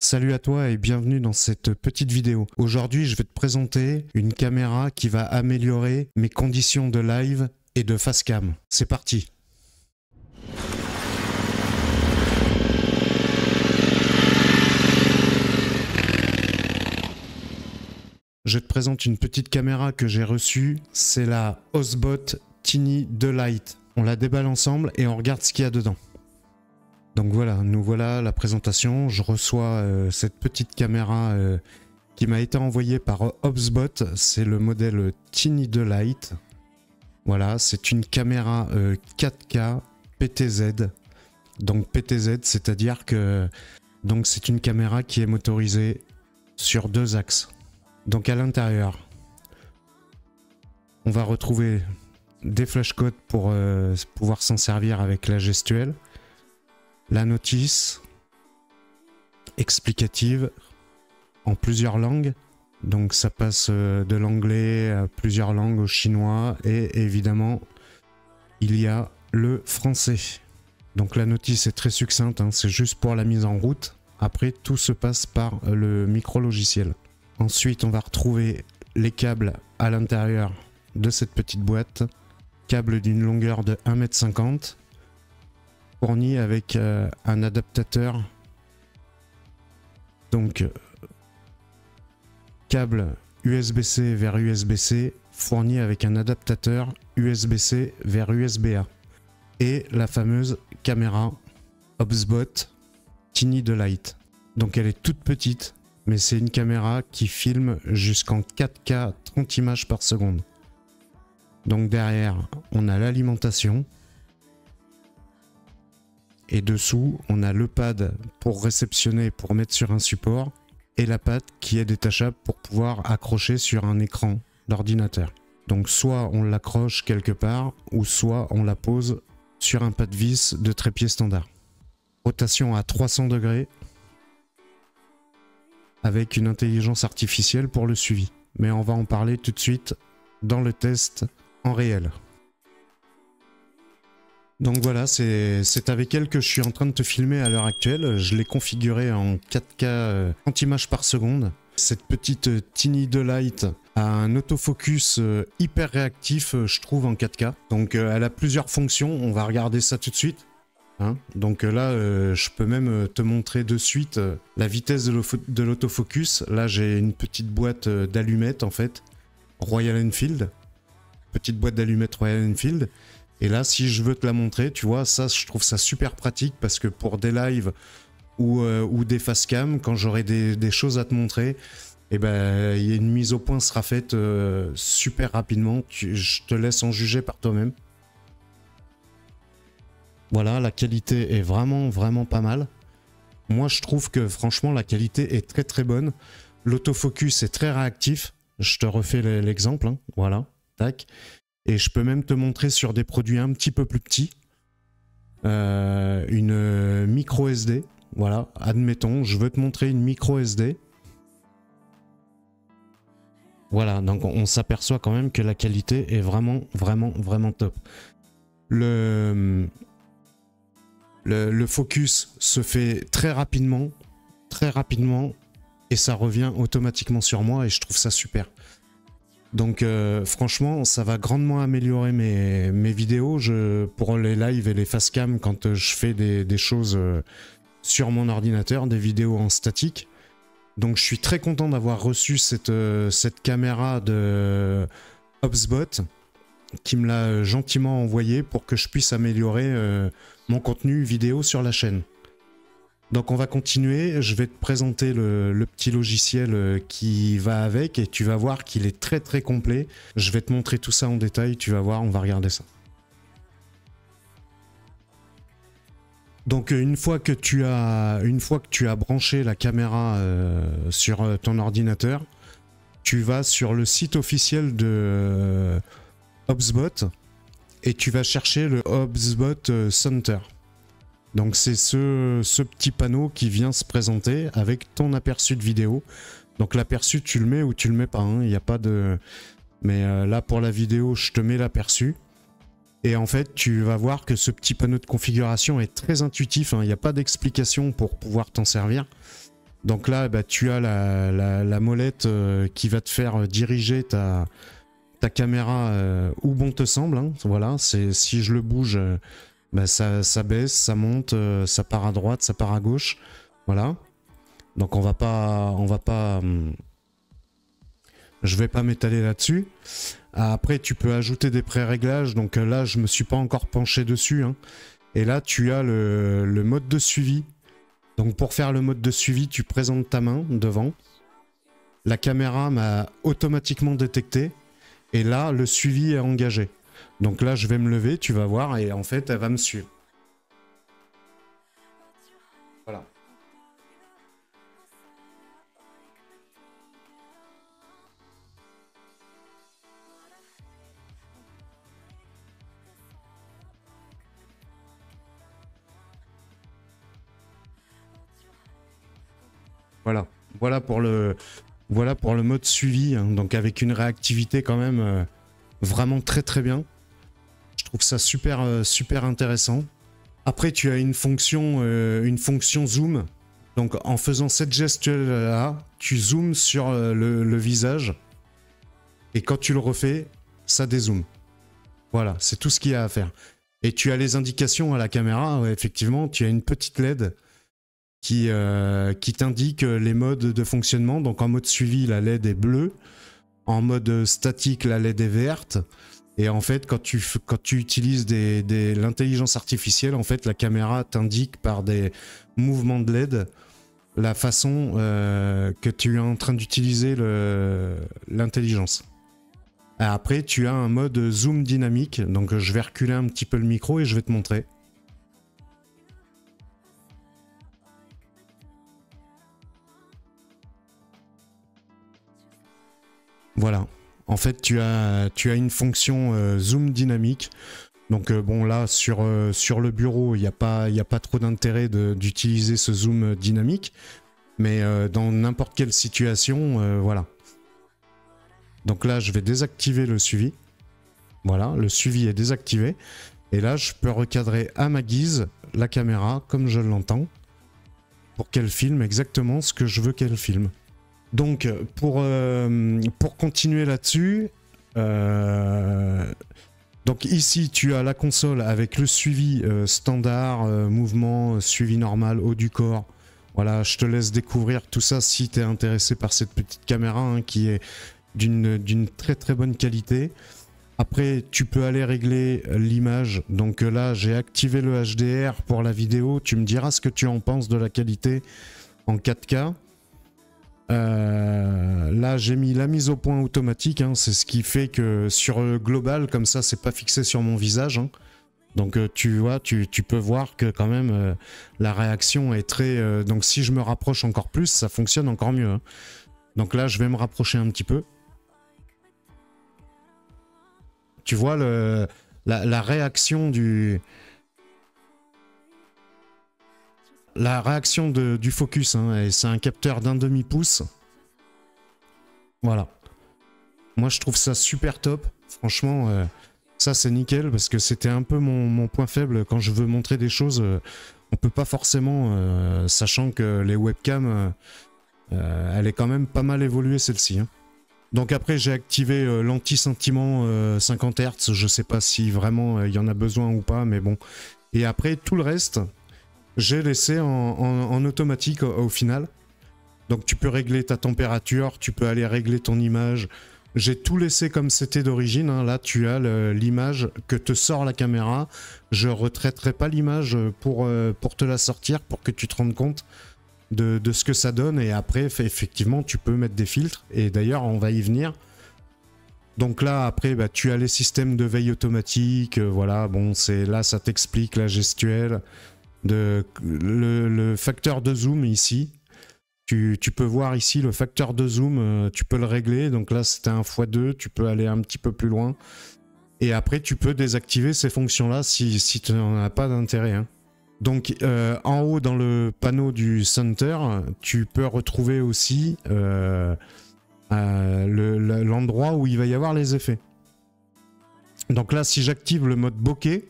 Salut à toi et bienvenue dans cette petite vidéo. Aujourd'hui, je vais te présenter une caméra qui va améliorer mes conditions de live et de facecam. C'est parti! Je te présente une petite caméra que j'ai reçue, c'est la Osbot Tiny 2 Lite. On la déballe ensemble et on regarde ce qu'il y a dedans. Donc voilà, nous voilà la présentation. Je reçois cette petite caméra qui m'a été envoyée par Osbot. C'est le modèle Tiny 2 Lite. Voilà, c'est une caméra 4K PTZ. Donc PTZ, c'est-à-dire que c'est une caméra qui est motorisée sur deux axes. Donc à l'intérieur, on va retrouver des flashcodes pour pouvoir s'en servir avec la gestuelle. La notice explicative en plusieurs langues, donc ça passe de l'anglais à plusieurs langues au chinois et évidemment il y a le français. Donc la notice est très succincte, hein, c'est juste pour la mise en route. Après tout se passe par le micro logiciel. Ensuite on va retrouver les câbles à l'intérieur de cette petite boîte, câbles d'une longueur de 1,50 m. Fourni avec un adaptateur, donc câble USB-C vers USB-C, fourni avec un adaptateur USB-C vers USB-A. Et la fameuse caméra Osbot Tiny 2 Lite. Donc elle est toute petite, mais c'est une caméra qui filme jusqu'en 4K 30 images par seconde. Donc derrière, on a l'alimentation. Et dessous, on a le pad pour réceptionner, pour mettre sur un support, et la patte qui est détachable pour pouvoir accrocher sur un écran d'ordinateur. Donc soit on l'accroche quelque part, ou soit on la pose sur un pad vis de trépied standard. Rotation à 300 degrés, avec une intelligence artificielle pour le suivi. Mais on va en parler tout de suite dans le test en réel. Donc voilà, c'est avec elle que je suis en train de te filmer à l'heure actuelle. Je l'ai configurée en 4K 30 images par seconde. Cette petite Tiny 2 Lite a un autofocus hyper réactif, je trouve, en 4K. Donc elle a plusieurs fonctions, on va regarder ça tout de suite. Hein, donc là, je peux même te montrer de suite la vitesse de l'autofocus. Là, j'ai une petite boîte d'allumettes, en fait, Royal Enfield. Petite boîte d'allumettes Royal Enfield. Et là, si je veux te la montrer, tu vois, ça, je trouve ça super pratique parce que pour des lives ou des facecam, quand j'aurai des choses à te montrer, eh ben, une mise au point sera faite super rapidement. Je te laisse en juger par toi-même. Voilà, la qualité est vraiment pas mal. Moi, je trouve que franchement, la qualité est très bonne. L'autofocus est très réactif. Je te refais l'exemple, hein. Voilà, tac. Et je peux même te montrer sur des produits un petit peu plus petits. Une micro SD. Voilà, admettons, je veux te montrer une micro SD. Voilà, donc on s'aperçoit quand même que la qualité est vraiment top. Le focus se fait très rapidement, et ça revient automatiquement sur moi et je trouve ça super. Donc franchement, ça va grandement améliorer mes vidéos pour les lives et les facecam quand je fais des choses sur mon ordinateur, des vidéos en statique. Donc je suis très content d'avoir reçu cette caméra de Osbot qui me l'a gentiment envoyée pour que je puisse améliorer mon contenu vidéo sur la chaîne. Donc on va continuer, je vais te présenter le petit logiciel qui va avec et tu vas voir qu'il est très complet. Je vais te montrer tout ça en détail, tu vas voir, on va regarder ça. Donc une fois que tu as branché la caméra sur ton ordinateur, tu vas sur le site officiel de Osbot et tu vas chercher le Osbot Center. Donc c'est ce petit panneau qui vient se présenter avec ton aperçu de vidéo. Donc l'aperçu tu le mets ou tu le mets pas, hein, il n'y a pas de... Mais là pour la vidéo je te mets l'aperçu. Et en fait tu vas voir que ce petit panneau de configuration est très intuitif, hein, il n'y a pas d'explication pour pouvoir t'en servir. Donc là, bah, tu as la molette qui va te faire diriger ta caméra où bon te semble. Hein. Voilà, si je le bouge, bah, ça baisse, ça monte, ça part à droite, ça part à gauche. Voilà. Donc on va pas, je vais pas m'étaler là-dessus. Après, tu peux ajouter des pré-réglages. Donc là, je me suis pas encore penché dessus. Hein. Et là, tu as le mode de suivi. Donc pour faire le mode de suivi, tu présentes ta main devant. La caméra m'a automatiquement détecté. Et là, le suivi est engagé. Donc là, je vais me lever, tu vas voir, et en fait, elle va me suivre. Voilà. Voilà. Voilà pour le mode suivi, hein. Donc avec une réactivité quand même vraiment très très bien. Je trouve ça super intéressant. Après, tu as une fonction zoom. Donc en faisant cette gestuelle-là, tu zoomes sur le visage. Et quand tu le refais, ça dézoome. Voilà, c'est tout ce qu'il y a à faire. Et tu as les indications à la caméra. Ouais, effectivement, tu as une petite LED qui t'indique les modes de fonctionnement. Donc en mode suivi, la LED est bleue. En mode statique, la LED est verte. Et en fait, quand tu utilises l'intelligence artificielle, en fait, la caméra t'indique par des mouvements de LED la façon que tu es en train d'utiliser l'intelligence. Après, tu as un mode zoom dynamique. Donc, je vais reculer un petit peu le micro et je vais te montrer. Voilà. En fait, tu as une fonction zoom dynamique. Donc bon, là, sur le bureau, il n'y a pas trop d'intérêt d'utiliser ce zoom dynamique. Mais dans n'importe quelle situation, voilà. Donc là, je vais désactiver le suivi. Voilà, le suivi est désactivé. Et là, je peux recadrer à ma guise la caméra, comme je l'entends, pour qu'elle filme exactement ce que je veux qu'elle filme. Donc, pour continuer là-dessus, donc ici, tu as la console avec le suivi standard, mouvement, suivi normal, haut du corps. Voilà, je te laisse découvrir tout ça si tu es intéressé par cette petite caméra hein, qui est d'une très très bonne qualité. Après, tu peux aller régler l'image. Donc là, j'ai activé le HDR pour la vidéo. Tu me diras ce que tu en penses de la qualité en 4K. Là, j'ai mis la mise au point automatique. Hein. C'est ce qui fait que sur le global, comme ça, c'est pas fixé sur mon visage. Hein. Donc tu vois, tu peux voir que quand même la réaction est très... donc si je me rapproche encore plus, ça fonctionne encore mieux. Hein. Donc là, je vais me rapprocher un petit peu. Tu vois la réaction du... La réaction du focus, hein, c'est un capteur d'1/2 pouce. Voilà. Moi, je trouve ça super top. Franchement, ça, c'est nickel parce que c'était un peu mon point faible quand je veux montrer des choses. On peut pas forcément, sachant que les webcams, elle est quand même pas mal évoluée celle-ci. Hein. Donc après, j'ai activé l'anti-sentiment 50 Hz. Je sais pas si vraiment il y en a besoin ou pas, mais bon. Et après, tout le reste... J'ai laissé en automatique au final. Donc tu peux régler ta température, tu peux aller régler ton image. J'ai tout laissé comme c'était d'origine. Hein. Là, tu as l'image que te sort la caméra. Je retraiterai pas l'image pour te la sortir, pour que tu te rendes compte de ce que ça donne. Et après, effectivement, tu peux mettre des filtres. Et d'ailleurs, on va y venir. Donc là, après, bah, tu as les systèmes de veille automatique. Voilà, bon, là, ça t'explique la gestuelle. Le facteur de zoom ici, tu peux voir ici le facteur de zoom, tu peux le régler, donc là c'était un x2, tu peux aller un petit peu plus loin, et après tu peux désactiver ces fonctions là si tu n'en as pas d'intérêt. Hein. Donc en haut dans le panneau du center, tu peux retrouver aussi l'endroit où il va y avoir les effets. Donc là si j'active le mode bokeh,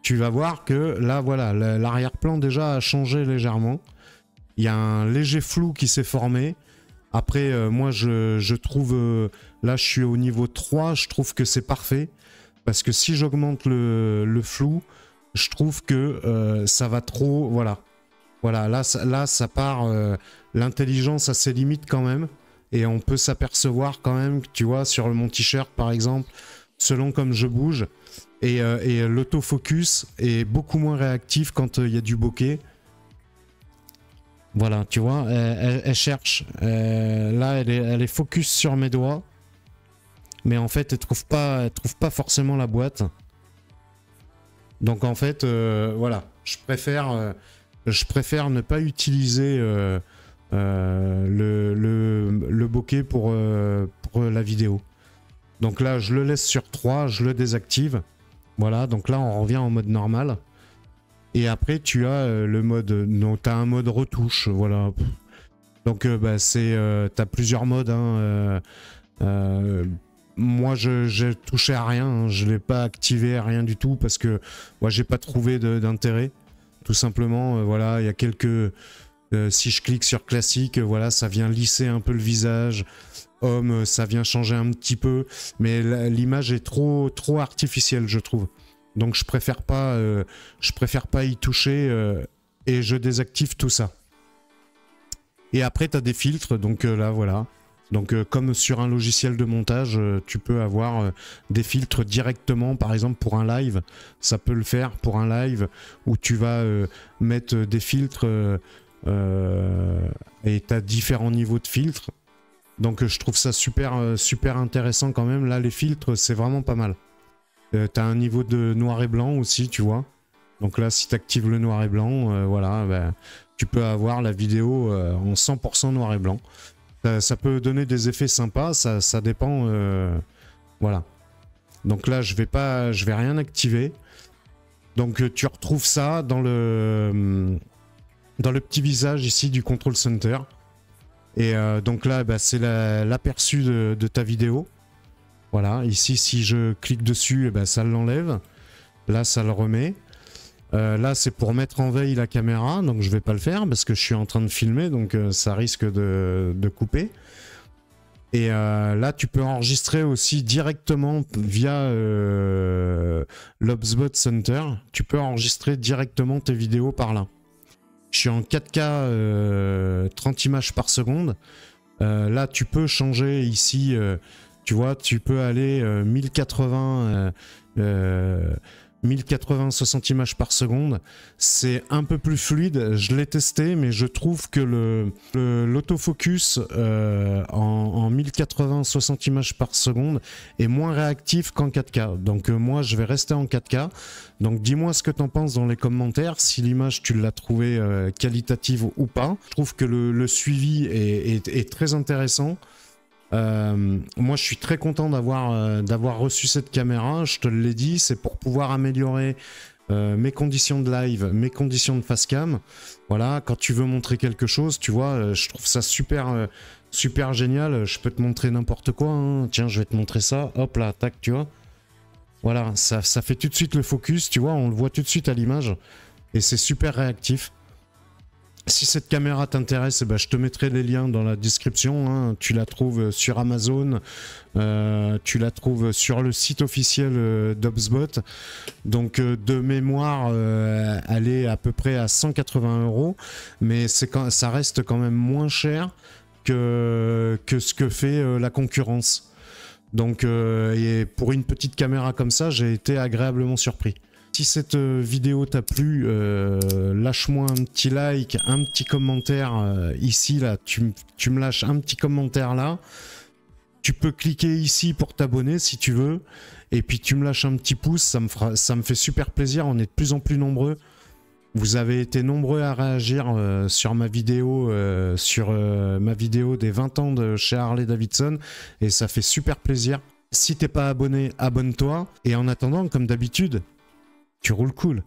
tu vas voir que là, voilà, l'arrière-plan déjà a changé légèrement. il y a un léger flou qui s'est formé. Après, moi, je trouve... là, je suis au niveau 3, je trouve que c'est parfait. Parce que si j'augmente le flou, je trouve que ça va trop... Voilà. Voilà, là, ça part... l'intelligence a ses limites quand même. Et on peut s'apercevoir quand même, tu vois, sur mon t-shirt, par exemple, selon comme je bouge. Et l'autofocus est beaucoup moins réactif quand il y a du bokeh. Voilà, tu vois, elle cherche. Là, elle est focus sur mes doigts. Mais en fait, elle trouve pas forcément la boîte. Donc en fait, voilà, je préfère ne pas utiliser le bokeh pour la vidéo. Donc là, je le laisse sur 3, je le désactive. Voilà, donc là, on revient en mode normal. Et après, tu as le mode... Non, tu as un mode retouche, voilà. Donc, bah, t'as plusieurs modes. Hein, moi, j'ai touché à rien. Hein, je ne l'ai pas activé, rien du tout, parce que moi, j'ai pas trouvé d'intérêt. Tout simplement, voilà, il y a quelques... si je clique sur classique, voilà, ça vient lisser un peu le visage. Homme, ça vient changer un petit peu. Mais l'image est trop artificielle, je trouve. Donc je préfère pas y toucher et je désactive tout ça. Et après tu as des filtres, donc là voilà. Donc comme sur un logiciel de montage, tu peux avoir des filtres directement, par exemple pour un live, ça peut le faire pour un live où tu vas mettre des filtres et tu as différents niveaux de filtres. Donc je trouve ça super intéressant quand même. Là les filtres c'est vraiment pas mal. T'as un niveau de noir et blanc aussi, tu vois. Donc là, si tu actives le noir et blanc, voilà, bah, tu peux avoir la vidéo en 100% noir et blanc. Ça peut donner des effets sympas, ça dépend. Voilà. Donc là, je vais rien activer. Donc tu retrouves ça dans le petit visage ici du Control Center. Et donc là, bah, c'est l'aperçu de ta vidéo. Voilà, ici, si je clique dessus, eh ben, ça l'enlève. Là, ça le remet. Là, c'est pour mettre en veille la caméra, donc je vais pas le faire parce que je suis en train de filmer, donc ça risque de couper. Et là, tu peux enregistrer aussi directement via l'Obsbot Center. Tu peux enregistrer directement tes vidéos par là. Je suis en 4K 30 images par seconde. Là, tu peux changer ici... tu vois, tu peux aller 1080 60 images par seconde. C'est un peu plus fluide. Je l'ai testé, mais je trouve que l'autofocus en 1080 60 images par seconde est moins réactif qu'en 4K. Donc moi, je vais rester en 4K. Donc dis-moi ce que tu en penses dans les commentaires, si l'image, tu l'as trouvée qualitative ou pas. Je trouve que le suivi est très intéressant. Moi je suis très content d'avoir reçu cette caméra, je te l'ai dit, c'est pour pouvoir améliorer mes conditions de live, mes conditions de facecam. Voilà, quand tu veux montrer quelque chose, tu vois, je trouve ça super génial. Je peux te montrer n'importe quoi, hein. Tiens, je vais te montrer ça, hop là, tac, tu vois. Voilà, ça fait tout de suite le focus, tu vois, on le voit tout de suite à l'image et c'est super réactif. Si cette caméra t'intéresse, eh ben, je te mettrai les liens dans la description. Hein. Tu la trouves sur Amazon, tu la trouves sur le site officiel d'Obsbot. Donc de mémoire, elle est à peu près à 180 €, mais ça reste quand même moins cher que ce que fait la concurrence. Donc et pour une petite caméra comme ça, j'ai été agréablement surpris. Si cette vidéo t'a plu, lâche-moi un petit like, un petit commentaire ici, là, tu me lâches un petit commentaire là. Tu peux cliquer ici pour t'abonner si tu veux. Et puis tu me lâches un petit pouce, ça me fait super plaisir, on est de plus en plus nombreux. Vous avez été nombreux à réagir sur ma vidéo, des 20 ans de chez Harley Davidson. Et ça fait super plaisir. Si t'es pas abonné, abonne-toi. Et en attendant, comme d'habitude, tu roules cool.